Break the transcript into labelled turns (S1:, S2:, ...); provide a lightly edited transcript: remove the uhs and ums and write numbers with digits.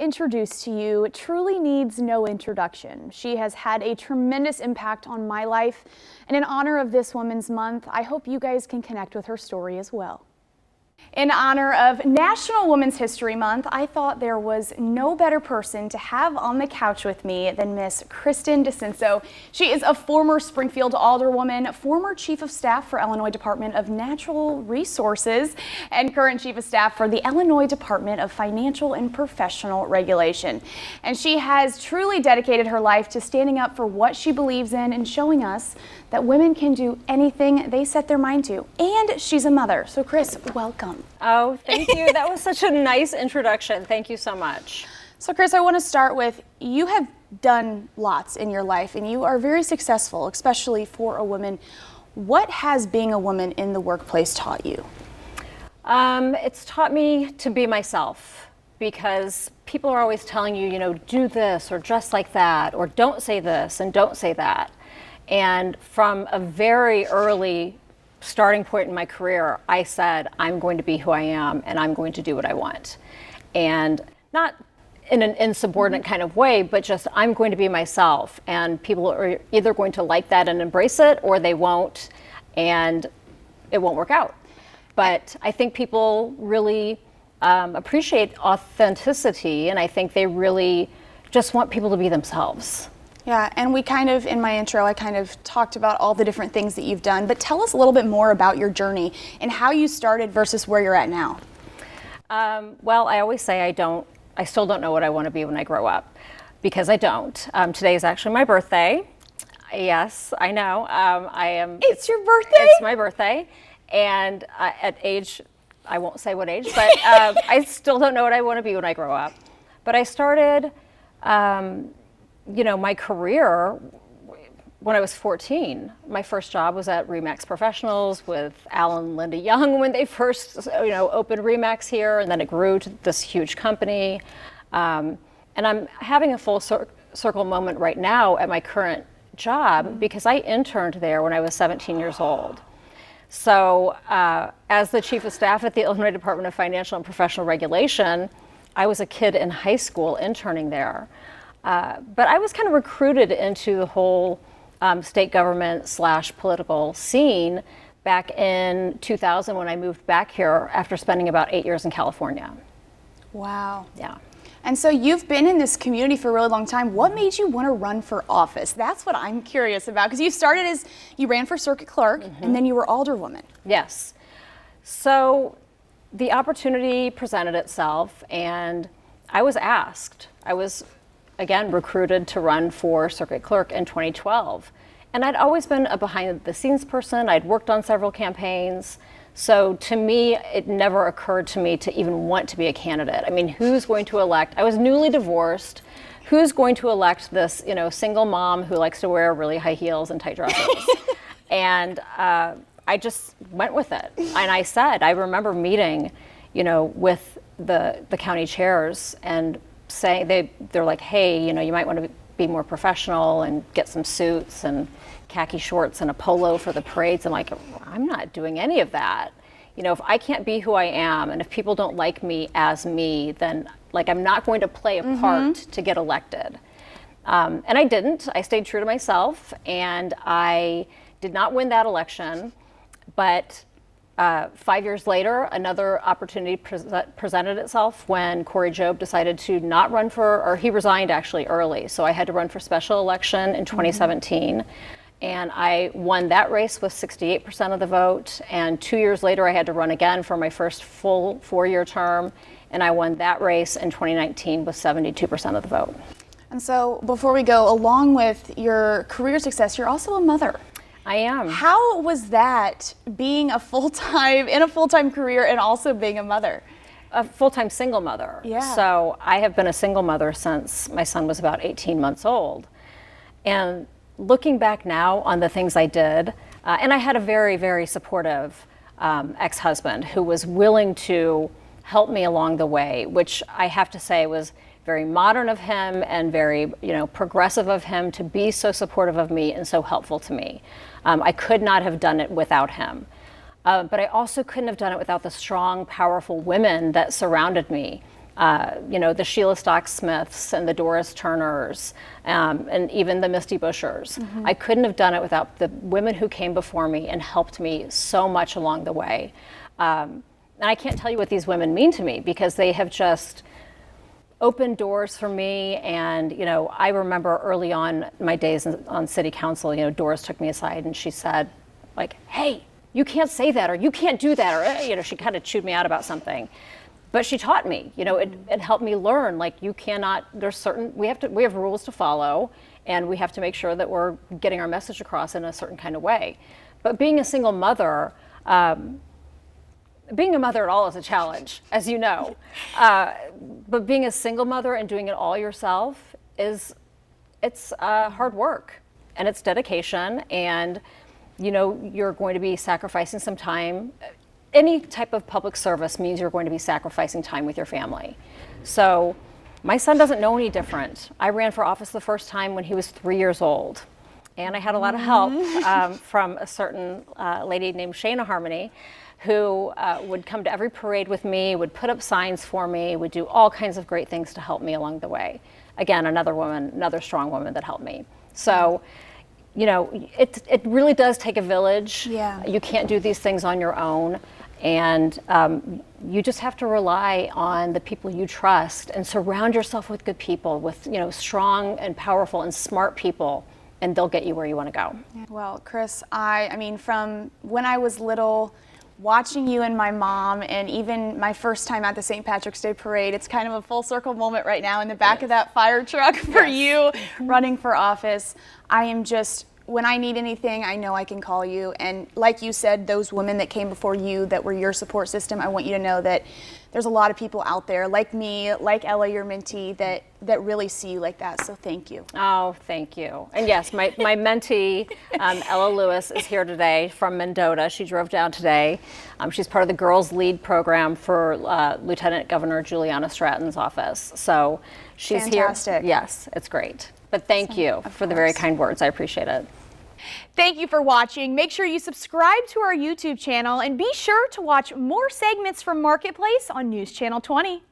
S1: to introduce to you truly needs no introduction. She has had a tremendous impact on my life, and in honor of this Women's Month, I hope you guys can connect with her story as well. In honor of National Women's History Month, I thought there was no better person to have on the couch with me than Miss Kristin DiCenso. She is a former Springfield Alderwoman, former Chief of Staff for Illinois Department of Natural Resources, and current Chief of Staff for the Illinois Department of Financial and Professional Regulation. And she has truly dedicated her life to standing up for what she believes in and showing us that women can do anything they set their mind to. And she's a mother. So Chris, welcome.
S2: Oh, thank you. That was such a nice introduction. Thank you so much.
S1: So Chris, I want to start with, you have done lots in your life and you are very successful, especially for a woman. What has being a woman in the workplace taught you?
S2: It's taught me to be myself, because people are always telling you, do this or dress like that, or don't say this and don't say that. And from a very early starting point in my career, I said, I'm going to be who I am and I'm going to do what I want. And not in an insubordinate kind of way, but just I'm going to be myself. And people are either going to like that and embrace it, or they won't, and it won't work out. But I think people really appreciate authenticity, and I think they really just want people to be themselves.
S1: Yeah, and we kind of, in my intro, I kind of talked about all the different things that you've done, but tell us a little bit more about your journey and how you started versus where you're at now.
S2: Well, I always say I still don't know what I want to be when I grow up, because I don't. Today is actually my birthday. Yes, I know.
S1: It's your birthday?
S2: It's my birthday. And at age, I won't say what age, but I still don't know what I want to be when I grow up. But I started my career when I was 14. My first job was at RE/MAX Professionals with Alan and Linda Young when they first opened RE/MAX here, and then it grew to this huge company. And I'm having a full circle moment right now at my current job, because I interned there when I was 17 years old. So as the Chief of Staff at the Illinois Department of Financial and Professional Regulation, I was a kid in high school interning there. But I was kind of recruited into the whole state government / political scene back in 2000 when I moved back here after spending about 8 years in California.
S1: Wow.
S2: Yeah.
S1: And so you've been in this community for a really long time. What made you want to run for office? That's what I'm curious about, because you started as, you ran for circuit clerk, and then you were alderwoman.
S2: Yes. So the opportunity presented itself, and I was asked. I was, again, recruited to run for circuit clerk in 2012. And I'd always been a behind the scenes person. I'd worked on several campaigns. So to me, it never occurred to me to even want to be a candidate. I mean, who's going to elect? I was newly divorced. Who's going to elect this, single mom who likes to wear really high heels and tight dresses? And I just went with it. And I remember meeting, with the county chairs and saying, they're like, hey, you might want to be more professional and get some suits and khaki shorts and a polo for the parades. I'm like, I'm not doing any of that. If I can't be who I am, and if people don't like me as me, then I'm not going to play a part to get elected. And I didn't. I stayed true to myself, and I did not win that election. But 5 years later, another opportunity presented itself when Corey Jobe decided to not run or he resigned actually early. So I had to run for special election in 2017. And I won that race with 68% of the vote. And 2 years later, I had to run again for my first full 4-year term. And I won that race in 2019 with 72% of the vote.
S1: And so before we go, along with your career success, you're also a mother.
S2: I am.
S1: How was that, being in a full-time career and also being a mother?
S2: A full-time single mother.
S1: Yeah.
S2: So I have been a single mother since my son was about 18 months old. And looking back now on the things I did, and I had a very, very supportive ex-husband who was willing to help me along the way, which I have to say was very modern of him and very, progressive of him to be so supportive of me and so helpful to me. I could not have done it without him. But I also couldn't have done it without the strong, powerful women that surrounded me. the Sheila Stock Smiths and the Doris Turners, and even the Misty Bushers. I couldn't have done it without the women who came before me and helped me so much along the way. And I can't tell you what these women mean to me, because they have just opened doors for me. And, I remember early on my days on city council, Doris took me aside and she said, like, hey, you can't say that, or you can't do that, or, she kind of chewed me out about something. But she taught me, it helped me learn, like, you cannot, we have rules to follow, and we have to make sure that we're getting our message across in a certain kind of way. But being a single mother, being a mother at all is a challenge, as you know. But being a single mother and doing it all yourself it's hard work, and it's dedication, and you're going to be sacrificing some time. Any type of public service means you're going to be sacrificing time with your family. So my son doesn't know any different. I ran for office the first time when he was 3 years old. And I had a lot of help from a certain lady named Shana Harmony, who would come to every parade with me, would put up signs for me, would do all kinds of great things to help me along the way. Again, another strong woman that helped me. So, it really does take a village.
S1: Yeah.
S2: You can't do these things on your own. And you just have to rely on the people you trust and surround yourself with good people, with strong and powerful and smart people, and they'll get you where you want to go.
S1: Well, Chris, I mean, from when I was little, watching you and my mom, and even my first time at the St. Patrick's Day Parade, it's kind of a full circle moment right now in the back of that fire truck for you running for office. I am just, when I need anything, I know I can call you. And like you said, those women that came before you that were your support system, I want you to know that there's a lot of people out there like me, like Ella, your mentee, that really see you like that. So thank you.
S2: Oh, thank you. And yes, my mentee, Ella Lewis, is here today from Mendota. She drove down today. She's part of the Girls Lead program for Lieutenant Governor Juliana Stratton's office. So she's
S1: Fantastic.
S2: here. Yes, it's great. But thank you for the very kind words. I appreciate it.
S1: Thank you for watching. Make sure you subscribe to our YouTube channel and be sure to watch more segments from Marketplace on News Channel 20.